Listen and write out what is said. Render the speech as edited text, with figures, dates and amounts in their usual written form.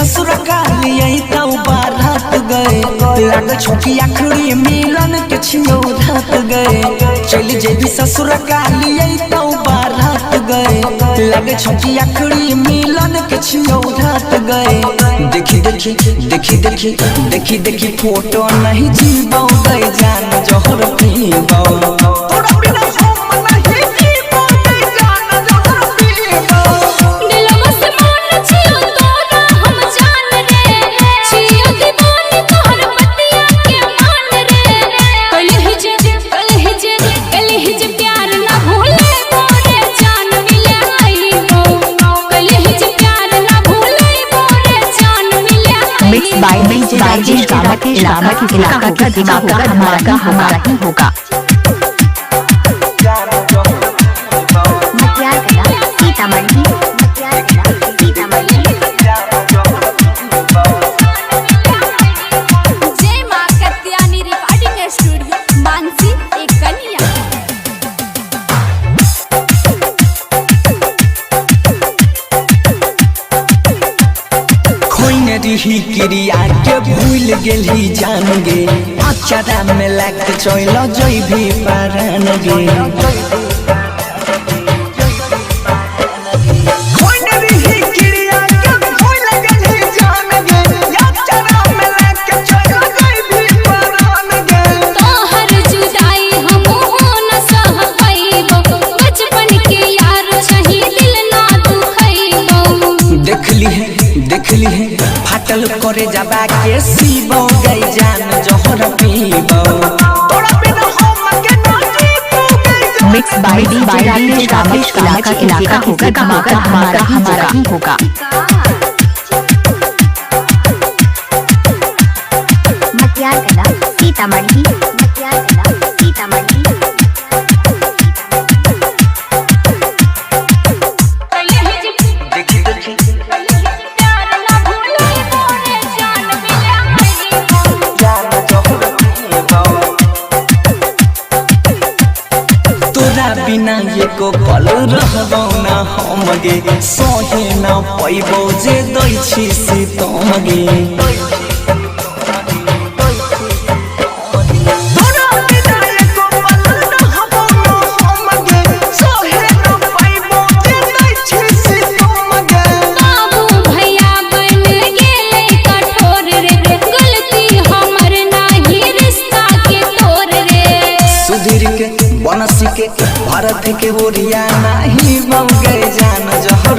ससुर कालिए तो बारात गए लग छोकी आखिरी मिलन के छियो रात गए चल जेबी ससुर कालिए तो बारात गए लग छोकी आखिरी मिलन के छियो रात गए देखी देखी देखी देखी देखी देखी फोटो नहीं जीबो गए जान जोहर पीबो तोरा बिना हम नहीं जीबो गए जान जोहर पीबो दिलवा से मन छियो तोरा हम जान रे छियो दीवानी तोहर बतिया के मान रे कल ही जे प्यार ना भूले मोरे जान मिले आई हो कल ही जे प्यार ना भूले मोरे जान मिले आई मिक्स बाय राजेश कामत इलाका का दिमाग का हमारा ही होगा। जय मां कत्यानी रिकॉर्डिंग स्टूडियो मानसी एक कन्या खोइन रही क्रिया के भूल गेली जान गे अचारा में लग चल जइभी पारन गे खोइन रही क्रिया के भूल गेली जान गे अचारा में लग चल जइभी पारन गे तोहर जुदाई हम न सह पाइबो बचपन के यार छही दिल ना दुखैबो देखली है फाटल करे जाबा के सीबो गई जान जोहर पीबो तोरा बिना हम के ना जीबो गई मिक्स बाय राजेश कामत इलाका होगा हमारा ही होगा। सीतामढ़ी देखी देखी प्यार ना भूले मोरे जान मिले आई हो जान जोहर पीबो तोरा बिना एको पल रहबो ना हम गे सोहे ना पैबो जे दै छी सीतम गे तोरा बिना एको पल रहबो ना हम गे सोहे ना पैबो जे दै छी सीतम गे बाबू भैया बन गेले कठोर रे गलती हमर नाही रिश्ता के तोर रे सुधीर के बनसी के भारत के ओरिया नाही बन गए जान जोहर